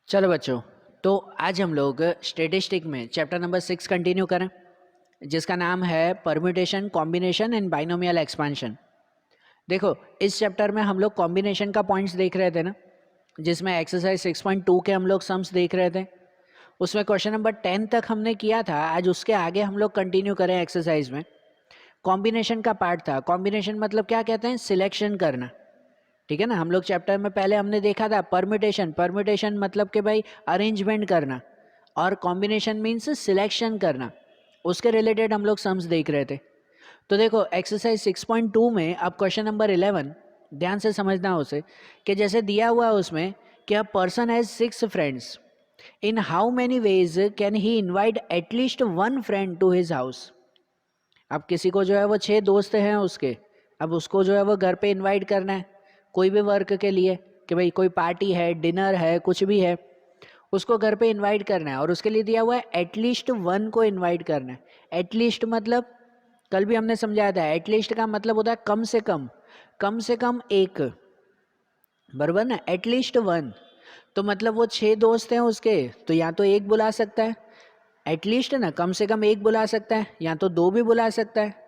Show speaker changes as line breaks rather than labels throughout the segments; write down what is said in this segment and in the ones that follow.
चलो बच्चों, तो आज हम लोग स्टेटिस्टिक में चैप्टर नंबर 6 कंटिन्यू करें, जिसका नाम है permutation, combination and binomial expansion. देखो, इस चैप्टर में हम लोग कॉम्बिनेशन का पॉइंट्स देख रहे थे ना, जिसमें एक्सरसाइज 6.2 के हम लोग सम्स देख रहे थे। उसमें क्वेश्चन नंबर 10 तक हमने किया था। आज उसके आगे हम लोग कंटिन्यू करें एक्सरसाइज में। कॉम्बिनेशन का पार्ट था। कॉम्बिनेशन मतलब क्या कहते हैं? सिलेक्शन करना। ठीक है ना। हम लोग चैप्टर में पहले हमने देखा था परम्यूटेशन। परम्यूटेशन मतलब कि भाई अरेंजमेंट करना, और कॉम्बिनेशन मीन्स सिलेक्शन करना। उसके रिलेटेड हम लोग सम्स देख रहे थे। तो देखो, एक्सरसाइज 6.2 में अब क्वेश्चन नंबर 11 ध्यान से समझना उसे, कि जैसे दिया हुआ है उसमें कि a person has 6 friends, in how many ways can he invite at least one friend to his house. अब किसी को जो है वो 6 दोस्त हैं उसके, अब उसको जो है वो घर पे इनवाइट करना है कोई भी वर्क के लिए, कि भाई कोई पार्टी है, डिनर है, कुछ भी है, उसको घर पे इनवाइट करना है। और उसके लिए दिया हुआ है एटलीस्ट वन को इनवाइट करना है। एटलीस्ट मतलब कल भी हमने समझाया था, एटलीस्ट का मतलब होता है कम से कम एक, बराबर ना। एटलीस्ट वन तो मतलब वो 6 दोस्त हैं उसके, तो या तो एक बुला सकता है एटलीस्ट ना, कम से कम एक बुला सकता है, या तो दो भी बुला सकता है।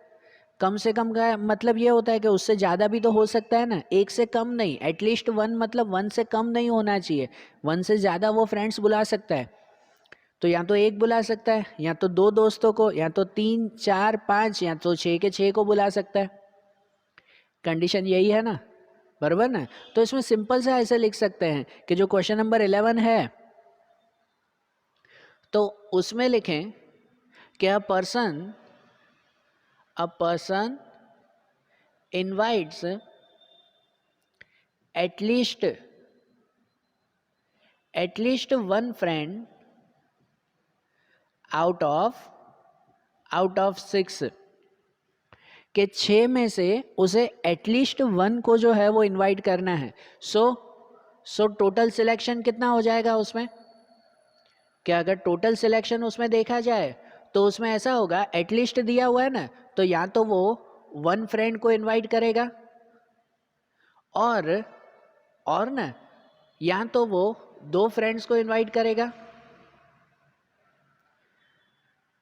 कम से कम का मतलब ये होता है कि उससे ज़्यादा भी तो हो सकता है ना, एक से कम नहीं। एटलीस्ट वन मतलब वन से कम नहीं होना चाहिए, वन से ज़्यादा वो फ्रेंड्स बुला सकता है। तो या तो एक बुला सकता है, या तो दो दोस्तों को, या तो 3 4 5, या तो 6 के 6 को बुला सकता है। कंडीशन यही है ना, बराबर ना। तो इसमें सिंपल सा ऐसे लिख सकते हैं कि जो क्वेश्चन नंबर 11 है, तो उसमें लिखें कि a person invites at least one friend out of 6, के 6 में से उसे एटलीस्ट वन को जो है वो इनवाइट करना है। सो टोटल सिलेक्शन कितना हो जाएगा उसमें? क्या अगर टोटल सिलेक्शन उसमें देखा जाए तो उसमें ऐसा होगा, एटलीस्ट दिया हुआ है ना, तो या तो वो वन फ्रेंड को इनवाइट करेगा, और ना, या तो वो दो फ्रेंड्स को इनवाइट करेगा,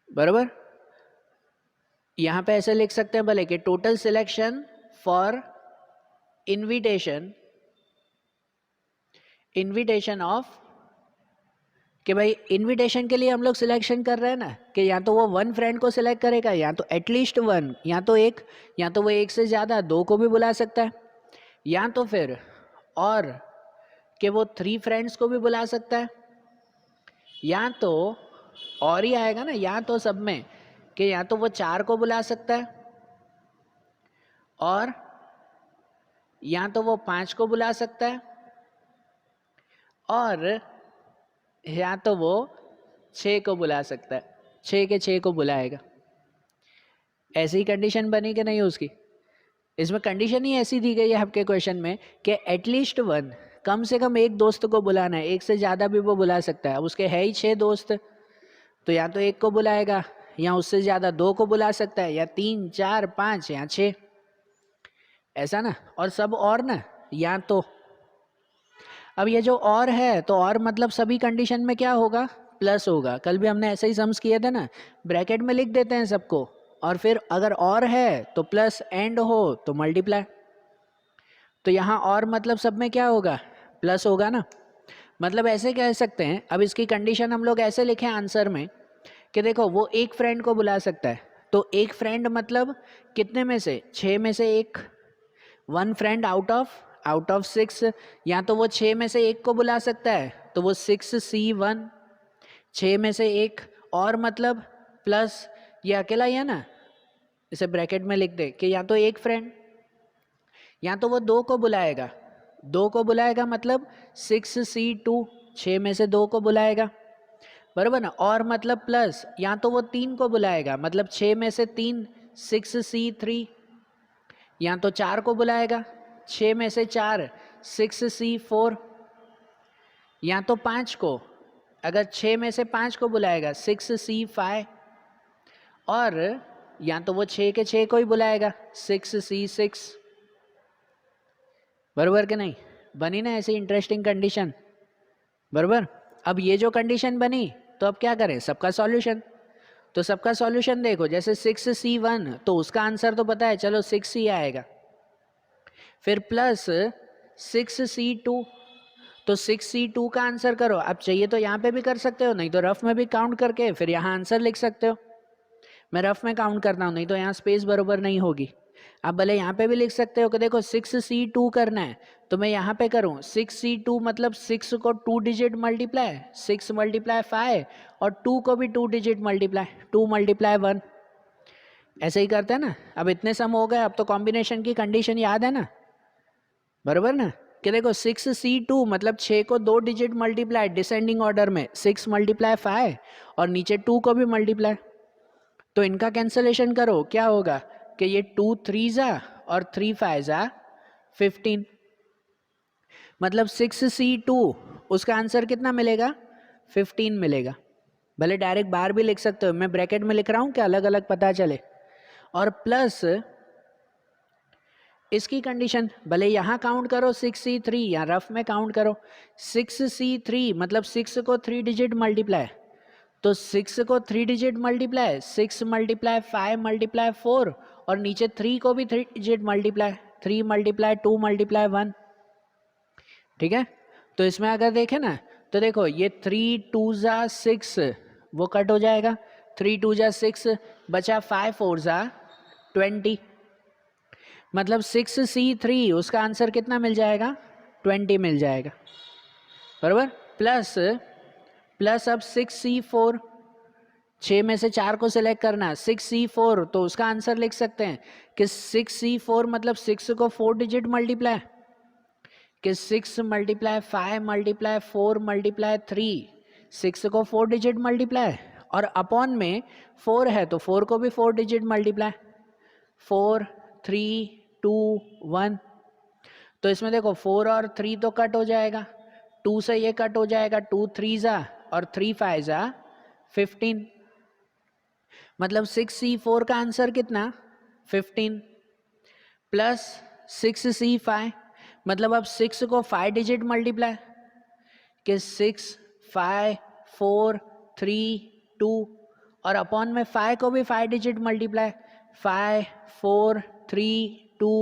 बराबर। यहां पे ऐसे लिख सकते हैं भले कि total selection for invitation of, कि भाई इनविटेशन के लिए हम लोग सिलेक्शन कर रहे हैं ना, कि या तो वो वन फ्रेंड को सिलेक्ट करेगा, या तो एटलीस्ट वन, या तो एक, या तो वो एक से ज़्यादा दो को भी बुला सकता है, या तो फिर और कि वो 3 फ्रेंड्स को भी बुला सकता है, या तो और ही आएगा ना, या तो सब में, कि या तो वो 4 को बुला सकता है, और या तो वो 5 को बुला सकता है, और या तो वो 6 को बुला सकता है। 6 के 6 को बुलाएगा। ऐसी कंडीशन बनी कि नहीं उसकी? इसमें कंडीशन ही ऐसी दी गई है आपके क्वेश्चन में कि एटलीस्ट वन, कम से कम एक दोस्त को बुलाना है। एक से ज़्यादा भी वो बुला सकता है। अब उसके है ही 6 दोस्त, तो या तो एक को बुलाएगा, या उससे ज़्यादा दो को बुला सकता है, या 3 4 5 या 6, ऐसा ना। और सब और ना, या तो अब ये जो और है, तो और मतलब सभी कंडीशन में क्या होगा? प्लस होगा। कल भी हमने ऐसे ही सम्स किए थे ना, ब्रैकेट में लिख देते हैं सबको, और फिर अगर और है तो प्लस, एंड हो तो मल्टीप्लाई। तो यहाँ और मतलब सब में क्या होगा? प्लस होगा ना। मतलब ऐसे कह सकते हैं, अब इसकी कंडीशन हम लोग ऐसे लिखें आंसर में कि देखो, वो एक फ्रेंड को बुला सकता है, तो एक फ्रेंड मतलब कितने में से? 6 में से एक, वन फ्रेंड आउट ऑफ 6। या तो वो 6 में से एक को बुला सकता है, तो वो 6C1, 6 में से एक, और मतलब प्लस, ये अकेला ही है ना, इसे ब्रैकेट में लिख दे कि या तो एक फ्रेंड, या तो वो दो को बुलाएगा। दो को बुलाएगा मतलब 6C2, 6 में से दो को बुलाएगा, बराबर ना। और मतलब प्लस, या तो वो 3 को बुलाएगा, मतलब 6 में से 3, 6C3, या तो 4 को बुलाएगा, 6 में से 4, 6C4, या तो 5 को, अगर 6 में से 5 को बुलाएगा, 6C5, और या तो वो 6 के 6 को ही बुलाएगा, 6C6, बराबर कि नहीं? बनी ना ऐसी इंटरेस्टिंग कंडीशन, बराबर। अब ये जो कंडीशन बनी तो अब क्या करें, सबका सॉल्यूशन। तो सबका सॉल्यूशन देखो, जैसे 6C1 तो उसका आंसर तो पता है, चलो 6C आएगा, फिर प्लस 6C2 तो 6C2 का आंसर करो। अब चाहिए तो यहाँ पे भी कर सकते हो, नहीं तो रफ में भी काउंट करके फिर यहाँ आंसर लिख सकते हो। मैं रफ में काउंट करता हूँ, नहीं तो यहाँ स्पेस बरोबर नहीं होगी। आप भले यहाँ पे भी लिख सकते हो कि देखो 6C2 करना है, तो मैं यहाँ पे करूँ 6C2 मतलब 6 को 2 डिजिट मल्टीप्लाई, 6 मल्टीप्लाई 5 और 2 को भी 2 डिजिट मल्टीप्लाई, 2 मल्टीप्लाई 1, ऐसे ही करते हैं ना। अब इतने सम हो गए, अब तो कॉम्बिनेशन की कंडीशन याद है ना, बरोबर ना, कि देखो 6C2 मतलब 6 को 2 डिजिट मल्टीप्लाई डिसेंडिंग ऑर्डर में, 6 मल्टीप्लाई 5 और नीचे 2 को भी मल्टीप्लाई, तो इनका कैंसलेशन करो, क्या होगा कि ये 2 3 जा और 3 5 जा 15, मतलब 6C2 उसका आंसर कितना मिलेगा, 15 मिलेगा। भले डायरेक्ट बाहर भी लिख सकते हो, मैं ब्रैकेट में लिख रहा हूँ कि अलग अलग पता चले। और प्लस इसकी कंडीशन भले यहाँ काउंट करो 6C3, यहाँ रफ में काउंट करो 6C3 मतलब 6 को 3 डिजिट मल्टीप्लाई, तो 6 को 3 डिजिट मल्टीप्लाई, 6 मल्टीप्लाई 5 मल्टीप्लाई 4 और नीचे 3 को भी 3 डिजिट मल्टीप्लाई, 3 मल्टीप्लाई 2 मल्टीप्लाई 1, ठीक है। तो इसमें अगर देखें ना तो देखो ये 3 2 जा 6 वो कट हो जाएगा, 3 2 जा 6 बचा 5 4 जा 20, मतलब 6C3 उसका आंसर कितना मिल जाएगा, 20 मिल जाएगा, बराबर। प्लस प्लस अब 6C4, 6 में से 4 को सिलेक्ट करना, 6C4 तो उसका आंसर लिख सकते हैं कि 6C4 मतलब 6 को 4 डिजिट मल्टीप्लाई, कि 6 मल्टीप्लाई 5 मल्टीप्लाई 4 मल्टीप्लाई 3, 6 को 4 डिजिट मल्टीप्लाई और अपॉन में 4 है तो 4 को भी 4 डिजिट मल्टीप्लाई, 4 3 2 1, तो इसमें देखो 4 और 3 तो कट हो जाएगा, 2 से ये कट हो जाएगा, 2 3 जा और 3 5 जा 15, मतलब 6C4 का आंसर कितना 15 प्लस 6C5 मतलब अब 6 को 5 डिजिट मल्टीप्लाई, कि 6 5 4 3 2 और अपॉन में 5 को भी 5 डिजिट मल्टीप्लाई, 5 4 3 2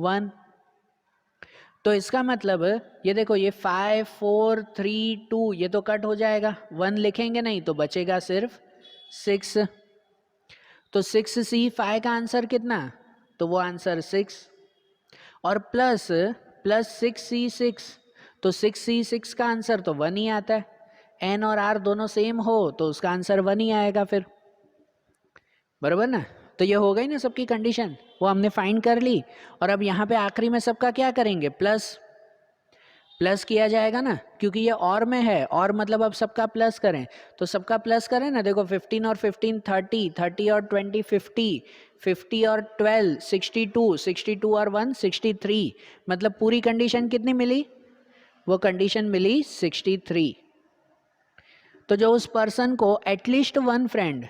1, तो इसका मतलब ये देखो ये 5 4 3 2 ये तो कट हो जाएगा, 1 लिखेंगे नहीं तो बचेगा सिर्फ 6, तो 6C5 का आंसर कितना, तो वो आंसर 6 और प्लस प्लस 6C6 तो 6C6 का आंसर तो 1 ही आता है, N और R दोनों सेम हो तो उसका आंसर 1 ही आएगा फिर, बराबर ना। तो ये हो गई ना सबकी कंडीशन, वो हमने फाइंड कर ली। और अब यहाँ पे आखिरी में सबका क्या करेंगे, प्लस प्लस किया जाएगा ना, क्योंकि ये और में है, और मतलब अब सबका प्लस करें, तो सबका प्लस करें ना, देखो 15 और 15 30, 30 और 20 50, 50 और 12 62, 62 और 1 63, मतलब पूरी कंडीशन कितनी मिली, वो कंडीशन मिली 63। तो जो उस पर्सन को एटलीस्ट वन फ्रेंड,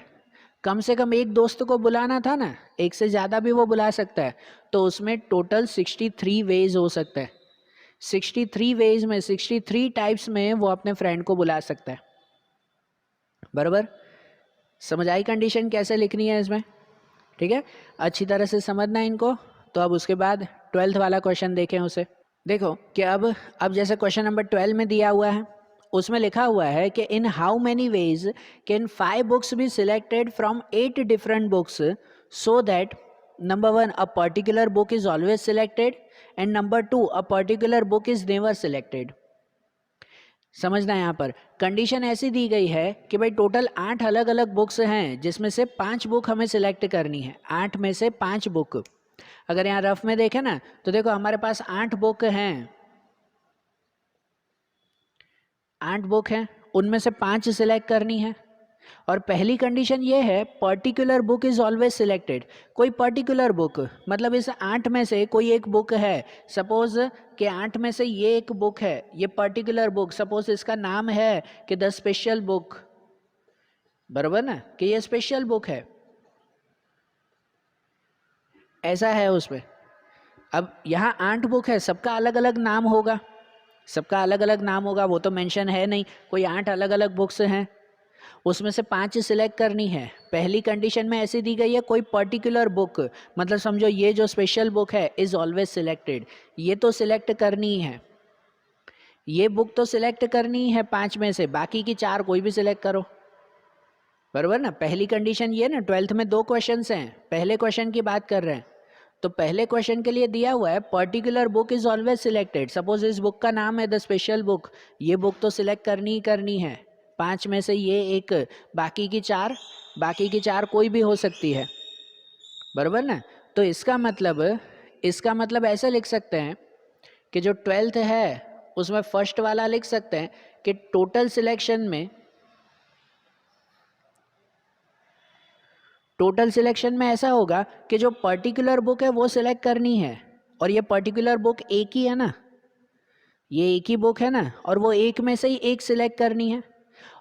कम से कम एक दोस्त को बुलाना था ना, एक से ज़्यादा भी वो बुला सकता है, तो उसमें टोटल 63 वेज हो सकता है, 63 वेज में 63 टाइप्स में वो अपने फ्रेंड को बुला सकता है, बराबर। समझ आई कंडीशन कैसे लिखनी है इसमें, ठीक है, अच्छी तरह से समझना है इनको। तो अब उसके बाद 12th वाला क्वेश्चन देखें उसे। देखो कि अब जैसे क्वेश्चन नंबर 12 में दिया हुआ है, उसमें लिखा हुआ है कि इन how many ways can 5 books be selected from 8 different books so that number 1 a particular book is always selected and number 2 a particular book is never selected. समझना है, यहाँ पर कंडीशन ऐसी दी गई है कि भाई टोटल 8 अलग अलग बुक्स हैं जिसमें से 5 बुक हमें सिलेक्ट करनी है, 8 में से 5 बुक। अगर यहाँ रफ में देखें ना तो देखो हमारे पास 8 बुक हैं, 8 बुक हैं, उनमें से 5 सिलेक्ट करनी है। और पहली कंडीशन ये है particular book is always selected, कोई पर्टिकुलर बुक मतलब इस 8 में से कोई एक बुक है, सपोज कि 8 में से ये एक बुक है, ये पर्टिकुलर बुक, सपोज इसका नाम है कि द स्पेशल बुक, बराबर ना, कि ये स्पेशल बुक है, ऐसा है उसमें। अब यहाँ 8 बुक है, सबका अलग अलग नाम होगा, सबका अलग अलग नाम होगा, वो तो मेंशन है नहीं। कोई 8 अलग अलग बुक्स हैं, उसमें से 5 सिलेक्ट करनी है। पहली कंडीशन में ऐसी दी गई है, कोई पर्टिकुलर बुक, मतलब समझो ये जो स्पेशल बुक है इज ऑलवेज सिलेक्टेड, ये तो सिलेक्ट करनी है, ये बुक तो सिलेक्ट करनी है 5 में से, बाकी की 4 कोई भी सिलेक्ट करो, बराबर ना। पहली कंडीशन ये ना, 12th में 2 क्वेश्चंस हैं, पहले क्वेश्चन की बात कर रहे हैं। तो पहले क्वेश्चन के लिए दिया हुआ है particular book is always selected. Suppose इस बुक का नाम है द स्पेशल बुक, ये बुक तो सिलेक्ट करनी ही करनी है, 5 में से ये एक, बाकी की 4 कोई भी हो सकती है, बराबर ना। तो इसका मतलब ऐसे लिख सकते हैं कि जो 12th है उसमें फर्स्ट वाला लिख सकते हैं कि टोटल सिलेक्शन में ऐसा होगा कि जो पर्टिकुलर बुक है वो सिलेक्ट करनी है, और ये पर्टिकुलर बुक एक ही है ना, ये एक ही बुक है ना, और वो एक में से ही एक सिलेक्ट करनी है।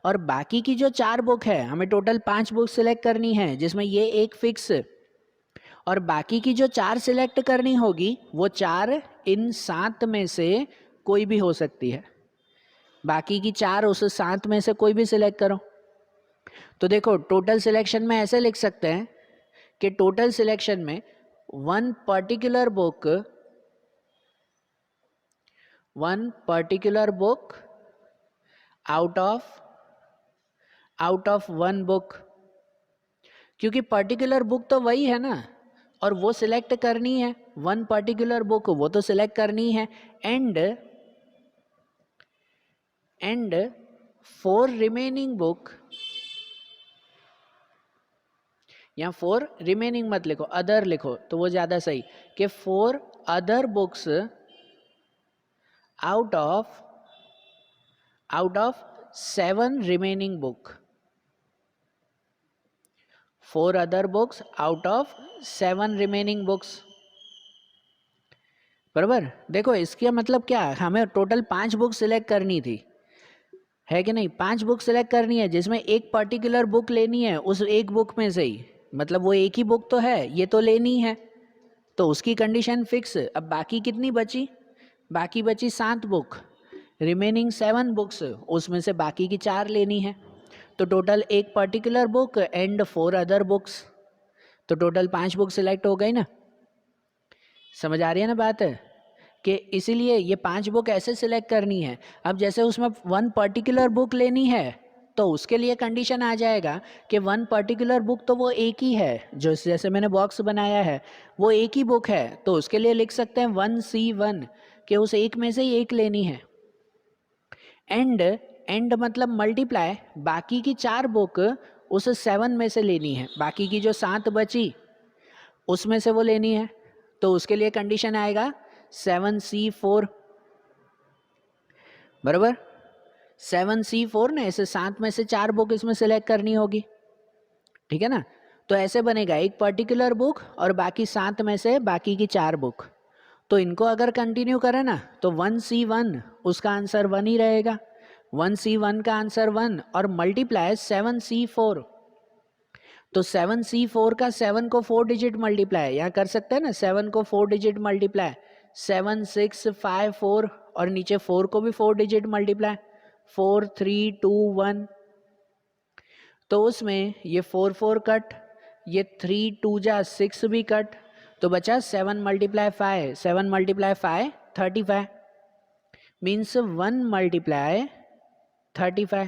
और बाकी की जो 4 बुक है, हमें टोटल 5 बुक सिलेक्ट करनी है, जिसमें ये एक फिक्स, और बाकी की जो 4 सिलेक्ट करनी होगी वो 4 इन 7 में से कोई भी हो सकती है, बाकी की 4 उस 7 में से कोई भी सिलेक्ट करो। तो देखो टोटल सिलेक्शन में ऐसे लिख सकते हैं कि टोटल सिलेक्शन में one particular book out of one book, क्योंकि पर्टिकुलर बुक तो वही है ना, और वो सिलेक्ट करनी है, वन पर्टिकुलर बुक वो तो सिलेक्ट करनी है, एंड 4 रिमेनिंग बुक, या 4 रिमेनिंग मत लिखो, अदर लिखो तो वो ज़्यादा सही, कि 4 other books out of 7 remaining book, 4 other books out of 7 remaining books, बराबर। देखो इसका मतलब क्या है, हमें टोटल 5 बुक सिलेक्ट करनी थी, है कि नहीं, 5 बुक सिलेक्ट करनी है, जिसमें एक पर्टिकुलर बुक लेनी है उस एक बुक में से ही, मतलब वो एक ही बुक तो है, ये तो लेनी है, तो उसकी कंडीशन फिक्स। अब बाकी कितनी बची, बाकी बची 7 बुक, रिमेनिंग 7 बुक्स, उसमें से बाकी की 4 लेनी है, तो टोटल एक particular book and 4 other books, तो टोटल 5 बुक सिलेक्ट हो गई ना। समझ आ रही है ना बात है, कि इसीलिए ये 5 बुक ऐसे सिलेक्ट करनी है। अब जैसे उसमें 1 पर्टिकुलर बुक लेनी है, तो उसके लिए कंडीशन आ जाएगा कि 1 पर्टिकुलर बुक तो वो एक ही है, जो जैसे मैंने बॉक्स बनाया है वो एक ही बुक है, तो उसके लिए लिख सकते हैं 1C1, कि उस एक में से ही एक लेनी है, एंड मतलब मल्टीप्लाई, बाकी की 4 बुक उस 7 में से लेनी है, बाकी की जो 7 बची उसमें से वो लेनी है, तो उसके लिए कंडीशन आएगा 7C4, बराबर। 7C4 ना, ऐसे 7 में से 4 बुक इसमें सिलेक्ट करनी होगी, ठीक है ना। तो ऐसे बनेगा एक पर्टिकुलर बुक और बाकी 7 में से बाकी की 4 बुक, तो इनको अगर कंटिन्यू करें ना तो 1C1 उसका आंसर 1 ही रहेगा, 1C1 का आंसर 1, और मल्टीप्लाई 7C4, तो 7C4 का 7 को 4 डिजिट मल्टीप्लाई यहाँ कर सकते हैं ना, 7 को 4 डिजिट मल्टीप्लाई, 7 6 5 4, और नीचे 4 को भी 4 डिजिट मल्टीप्लाई, 4 3 2 1, तो उसमें ये 4 4 कट, ये 3 2 जा 6 भी कट, तो बचा 7 मल्टीप्लाई 5, 7 मल्टीप्लाई 5 35, मीन्स 1 मल्टीप्लाई 35,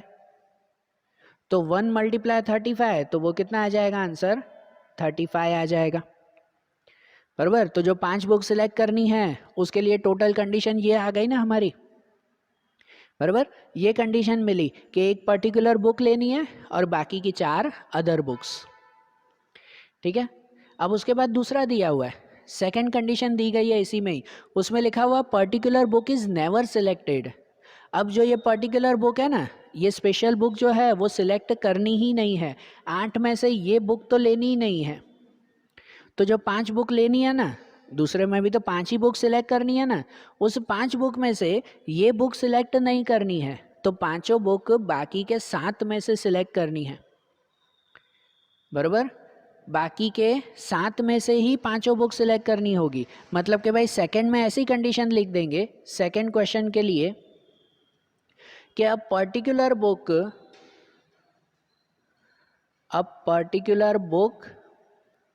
तो 1 मल्टीप्लाई 35, तो वो कितना आ जाएगा आंसर, 35 आ जाएगा, बराबर। तो जो 5 बुक सिलेक्ट करनी है उसके लिए टोटल कंडीशन ये आ गई ना हमारी, बराबर। ये कंडीशन मिली कि एक पर्टिकुलर बुक लेनी है और बाकी की 4 अदर बुक्स, ठीक है। अब उसके बाद दूसरा दिया हुआ है, सेकंड कंडीशन दी गई है इसी में ही, उसमें लिखा हुआ particular book is never selected. अब जो ये पर्टिकुलर बुक है ना, ये स्पेशल बुक जो है वो सिलेक्ट करनी ही नहीं है, 8 में से ये बुक तो लेनी ही नहीं है, तो जो 5 बुक लेनी है ना, दूसरे में भी तो 5 ही बुक सिलेक्ट करनी है ना, उस 5 बुक में से ये बुक सिलेक्ट नहीं करनी है, तो 5 बुक बाकी के 7 में से सिलेक्ट करनी है, बराबर। बाकी के 7 में से ही 5 बुक सिलेक्ट करनी होगी, मतलब कि भाई सेकंड में ऐसी कंडीशन लिख देंगे, सेकंड क्वेश्चन के लिए कि a particular book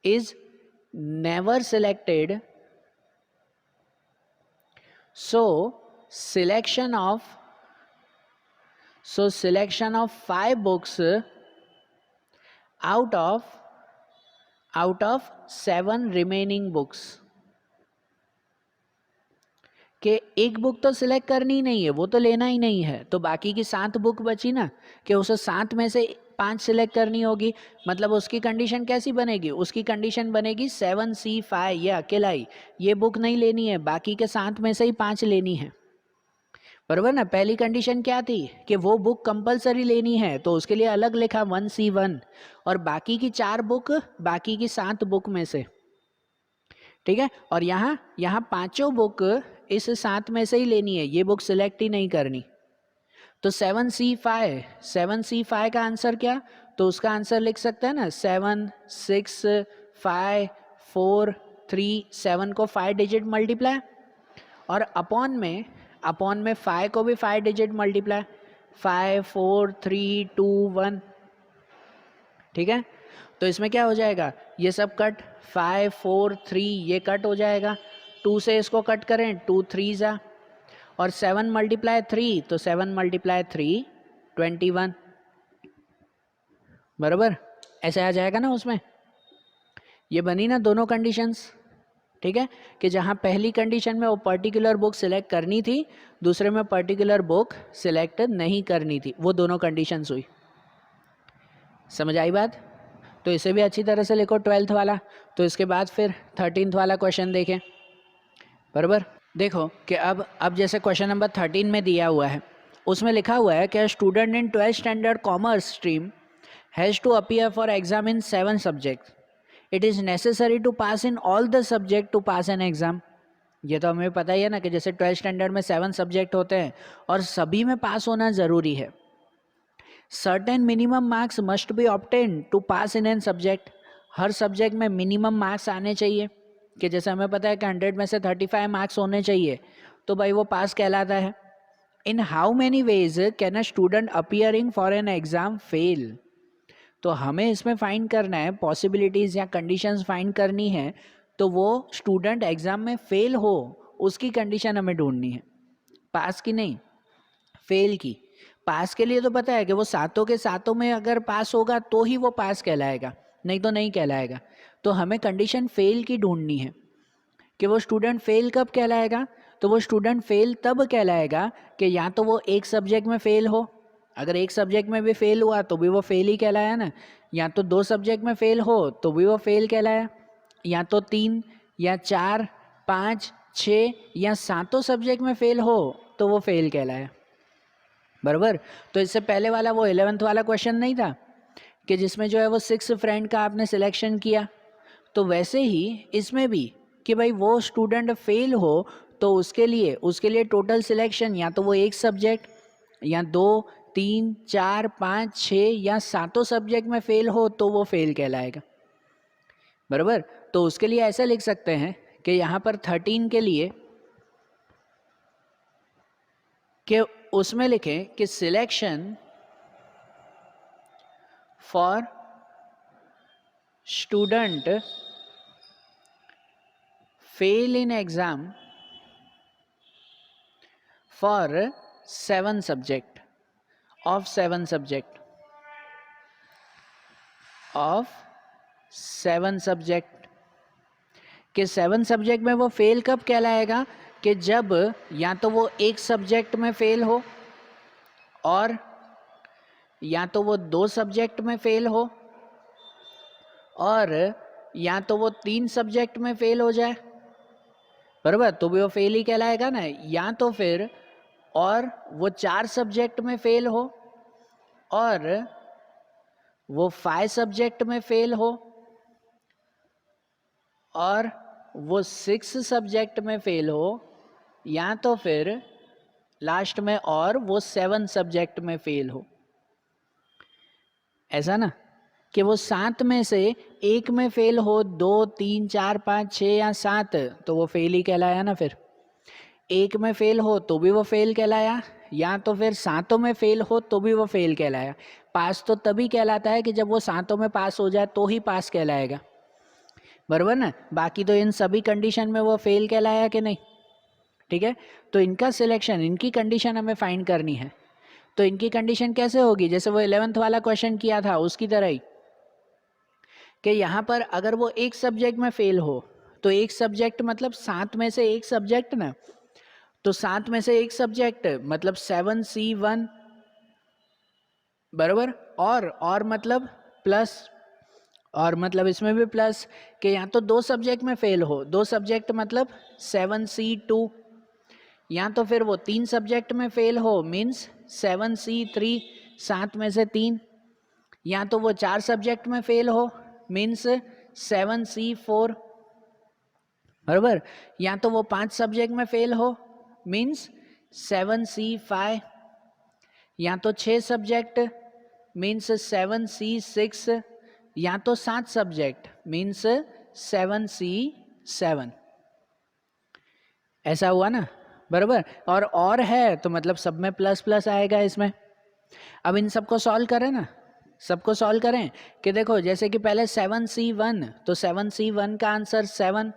is never selected, so selection of 5 books out of 7 remaining books, कि एक बुक तो सिलेक्ट करनी ही नहीं है, वो तो लेना ही नहीं है, तो बाकी की 7 बुक बची ना, कि उसे 7 में से 5 सिलेक्ट करनी होगी। मतलब उसकी कंडीशन कैसी बनेगी? उसकी कंडीशन बनेगी 7C5, ये अकेला ही ये बुक नहीं लेनी है, बाकी के 7 में से ही 5 लेनी है, बराबर ना। पहली कंडीशन क्या थी कि वो बुक कंपलसरी लेनी है, तो उसके लिए अलग लिखा 1C1, और बाकी की 4 बुक बाकी की 7 बुक में से, ठीक है। और यहाँ पांचों बुक इस 7 में से ही लेनी है, ये बुक सिलेक्ट ही नहीं करनी। तो 7C5 का आंसर क्या? तो उसका आंसर लिख सकते हैं ना 7 6 5 4 3, 7 को 5 डिजिट मल्टीप्लाई, और अपॉन में 5 को भी 5 डिजिट मल्टीप्लाई, 5 4 3 2 1, ठीक है। तो इसमें क्या हो जाएगा? ये सब कट, 5 4 3 ये कट हो जाएगा, 2 से इसको कट करें 2 3 जा, और 7 मल्टीप्लाई 3, तो 7 मल्टीप्लाई 3 21, बराबर ऐसे आ जाएगा ना उसमें। ये बनी ना दोनों कंडीशंस, ठीक है, कि जहाँ पहली कंडीशन में वो पर्टिकुलर बुक सिलेक्ट करनी थी, दूसरे में पर्टिकुलर बुक सिलेक्ट नहीं करनी थी, वो दोनों कंडीशंस हुई। समझ आई बात? तो इसे भी अच्छी तरह से लिखो 12th वाला। तो इसके बाद फिर 13th वाला क्वेश्चन देखें, बराबर। देखो कि अब जैसे क्वेश्चन नंबर 13 में दिया हुआ है, उसमें लिखा हुआ है कि student in 12th standard commerce stream has to appear for exam in 7 subjects, it is necessary to pass in all the subject to pass an exam. ये तो हमें पता ही है ना कि जैसे 12th स्टैंडर्ड में 7 सब्जेक्ट होते हैं और सभी में पास होना ज़रूरी है। Certain minimum marks must be obtain to pass in an subject, हर सब्जेक्ट में मिनिमम मार्क्स आने चाहिए, कि जैसे हमें पता है कि 100 में से 35 मार्क्स होने चाहिए, तो भाई वो पास कहलाता है। इन how many ways can a student appearing for an exam fail, तो हमें इसमें फाइंड करना है पॉसिबिलिटीज़ या कंडीशंस फाइंड करनी है, तो वो स्टूडेंट एग्जाम में फेल हो उसकी कंडीशन हमें ढूंढनी है, पास की नहीं, फेल की। पास के लिए तो पता है कि वो सातों के सातों में अगर पास होगा तो ही वो पास कहलाएगा, नहीं तो नहीं कहलाएगा। तो हमें कंडीशन फेल की ढूंढनी है कि वो स्टूडेंट फेल कब कहलाएगा। तो वो स्टूडेंट फेल तब कहलाएगा कि या तो वो एक सब्जेक्ट में फेल हो, अगर एक सब्जेक्ट में भी फेल हुआ तो भी वो फेल ही कहलाया ना, या तो 2 सब्जेक्ट में फेल हो तो भी वो फेल कहलाया, या तो 3 या 4 5 6 या 7 सब्जेक्ट में फेल हो तो वो फेल कहलाया, बराबर। तो इससे पहले वाला वो 11th वाला क्वेश्चन नहीं था कि जिसमें जो है वो 6 फ्रेंड का आपने सिलेक्शन किया, तो वैसे ही इसमें भी कि भाई वो स्टूडेंट फेल हो तो उसके लिए टोटल सिलेक्शन या तो वो एक सब्जेक्ट या 2 3 4 5 6 या 7 सब्जेक्ट में फेल हो तो वो फेल कहलाएगा, बराबर। तो उसके लिए ऐसा लिख सकते हैं कि यहाँ पर 13 के लिए कि उसमें लिखें कि selection for student fail in exam for 7 subject of 7 subject कि 7 सब्जेक्ट में वो फेल कब कहलाएगा कि जब या तो वो एक सब्जेक्ट में फेल हो, और या तो वो 2 सब्जेक्ट में फेल हो, और या तो वो 3 सब्जेक्ट में फेल हो जाए, बराबर, तो भी वो फेल ही कहलाएगा ना। या तो फिर और वो 4 सब्जेक्ट में फेल हो, और वो 5 सब्जेक्ट में फेल हो, और वो 6 सब्जेक्ट में फेल हो, या तो फिर लास्ट में और वो 7 सब्जेक्ट में फेल हो। ऐसा ना कि वो 7 में से एक में फेल हो, 2 3 4 5 6 या 7, तो वो फेल ही कहलाया ना। फिर एक में फेल हो तो भी वो फेल कहलाया, या तो फिर सातों में फेल हो तो भी वो फेल कहलाएगा। पास तो तभी कहलाता है कि जब वो सातों में पास हो जाए तो ही पास कहलाएगा, बराबर ना। बाकी तो इन सभी कंडीशन में वो फेल कहलाया कि नहीं, ठीक है। तो इनका सिलेक्शन, इनकी कंडीशन हमें फाइंड करनी है। तो इनकी कंडीशन कैसे होगी, जैसे वो 11th वाला क्वेश्चन किया था उसकी तरह ही, कि यहाँ पर अगर वो एक सब्जेक्ट में फेल हो, तो एक सब्जेक्ट मतलब 7 में से एक सब्जेक्ट ना, तो 7 में से एक सब्जेक्ट मतलब 7C1, बराबर। और मतलब प्लस, और मतलब इसमें भी प्लस, कि यहाँ तो 2 सब्जेक्ट में फेल हो, 2 सब्जेक्ट मतलब 7C2, या तो फिर वो 3 सब्जेक्ट में फेल हो मीन्स 7C3, 7 में से 3, या तो वो 4 सब्जेक्ट में फेल हो मीन्स 7C4, बराबर। या तो वो 5 सब्जेक्ट में फेल हो मीन्स 7C5, या तो 6 सब्जेक्ट मीन्स 7C6, या तो 7 सब्जेक्ट मीन्स 7C7। ऐसा हुआ ना, बराबर। और है तो मतलब सब में प्लस प्लस आएगा इसमें। अब इन सबको सॉल्व करें ना, सबको सॉल्व करें कि देखो जैसे कि पहले 7C1, तो 7C1 का आंसर 7,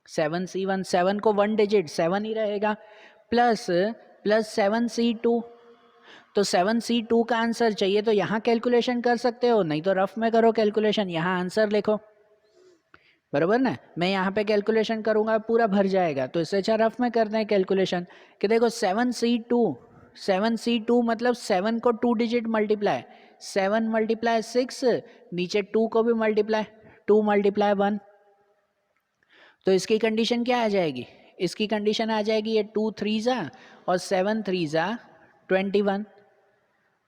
7C1, 7 को 1 डिजिट 7 ही रहेगा, प्लस 7C2, तो 7C2 का आंसर चाहिए तो यहाँ कैलकुलेशन कर सकते हो, नहीं तो रफ में करो कैलकुलेशन, यहाँ आंसर लिखो, बराबर ना। मैं यहाँ पे कैलकुलेशन करूँगा पूरा भर जाएगा, तो इससे अच्छा रफ में करते हैं कैलकुलेशन कि देखो 7C2 मतलब 7 को 2 डिजिट मल्टीप्लाई, 7 मल्टीप्लाई 6, नीचे 2 को भी मल्टीप्लाई, 2 मल्टीप्लाई 1, तो इसकी कंडीशन क्या आ जाएगी, इसकी कंडीशन आ जाएगी ये 2 3 और 7 3 21,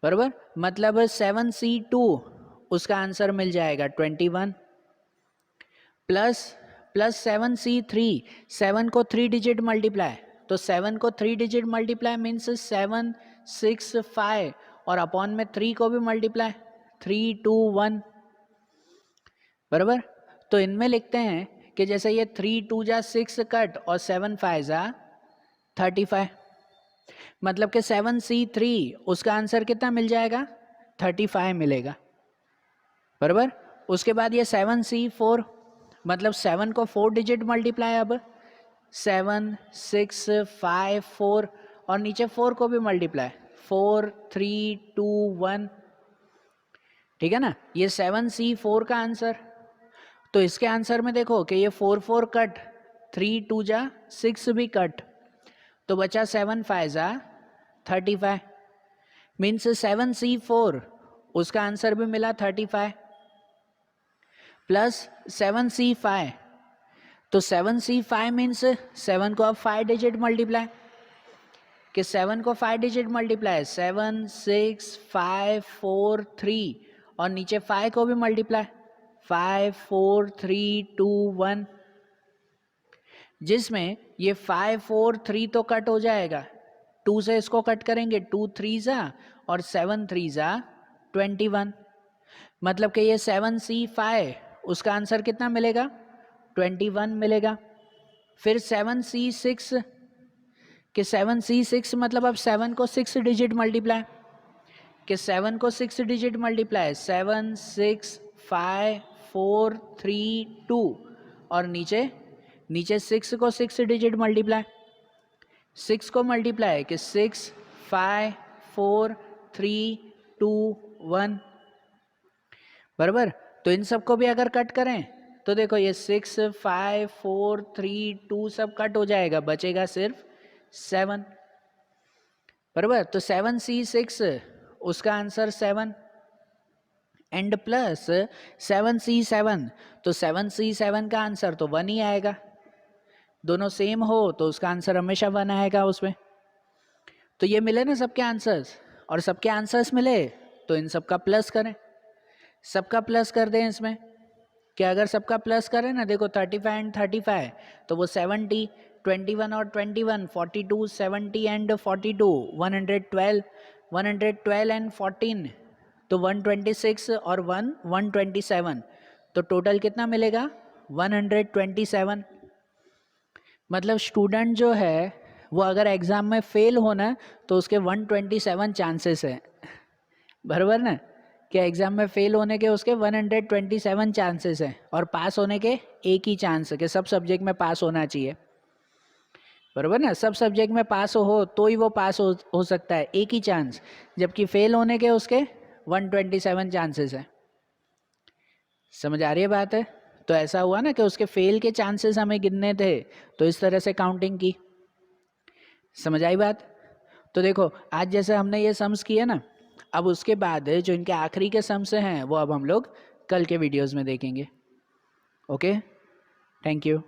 बराबर। मतलब 7C2 उसका आंसर मिल जाएगा 21, प्लस 7C3, 7 को 3 डिजिट मल्टीप्लाई, तो 7 को 3 डिजिट मल्टीप्लाई मीन्स 7 6 5, और अपॉन में 3 को भी मल्टीप्लाई, 3 2 1, बराबर। तो इनमें लिखते हैं कि जैसे ये 3 2 6 कट और 7 5 35, मतलब कि 7C3 उसका आंसर कितना मिल जाएगा, 35 मिलेगा, बराबर। उसके बाद ये 7C4, मतलब 7 को 4 डिजिट मल्टीप्लाई, अब 7 6 5 4, और नीचे 4 को भी मल्टीप्लाई, 4 3 2 1, ठीक है ना। ये 7C4 का आंसर। तो इसके आंसर में देखो कि ये 4 4 कट, 3 2 6 भी कट, तो बचा 7 5 35, मीन्स 7C4 उसका आंसर भी मिला 35, प्लस 7C5, तो 7C5 मीन्स 7 को अब 5 डिजिट मल्टीप्लाई, कि 7 को 5 डिजिट मल्टीप्लाई, 7 6 5 4 3, और नीचे 5 को भी मल्टीप्लाई, 5 4 3 2 1, जिसमें ये 5 4 3 तो कट हो जाएगा, 2 से इसको कट करेंगे, 2 3 और 7 3 21, मतलब कि ये 7C5 उसका आंसर कितना मिलेगा, 21 मिलेगा। फिर 7C6, कि 7C6 मतलब अब 7 को 6 डिजिट मल्टीप्लाई, कि 7 को 6 डिजिट मल्टीप्लाई, 7 6 5 4 3 2, और नीचे 6 को 6 डिजिट मल्टीप्लाई, 6 को मल्टीप्लाई कि 6 5 4 3 2 1, बराबर। तो इन सबको भी अगर कट करें तो देखो ये 6 5 4 3 2 सब कट हो जाएगा, बचेगा सिर्फ 7, बराबर। तो 7C6 उसका आंसर 7, एंड प्लस 7C7, तो 7C7 का आंसर तो 1 ही आएगा, दोनों सेम हो तो उसका आंसर हमेशा 1 आएगा उसमें। तो ये मिले ना सबके आंसर्स, और सबके आंसर्स मिले तो इन सबका प्लस करें, सबका प्लस कर दें इसमें, कि अगर सबका प्लस करें ना, देखो 35 एंड 35, तो वो 70, 21 और 21 42, 70 एंड 42 112, 112 एंड 14 तो 126, और 127, तो टोटल कितना मिलेगा 127। मतलब स्टूडेंट जो है वो अगर एग्ज़ाम में फेल होना है तो उसके 127 चांसेस है, बराबर ना, कि एग्ज़ाम में फेल होने के उसके 127 चांसेस हैं और पास होने के एक ही चांस है कि सब सब्जेक्ट में पास होना चाहिए, बराबर ना। सब सब्जेक्ट में पास हो तो ही वो पास हो सकता है, एक ही चांस, जबकि फेल होने के उसके 127 चांसेस है। समझ आ रही है बात है? तो ऐसा हुआ ना कि उसके फेल के चांसेस हमें गिनने थे, तो इस तरह से काउंटिंग की। समझ आई बात? तो देखो आज जैसे हमने ये सम्स किए ना, अब उसके बाद जो इनके आखिरी के सम्स हैं वो अब हम लोग कल के वीडियोस में देखेंगे। Okay, thank you.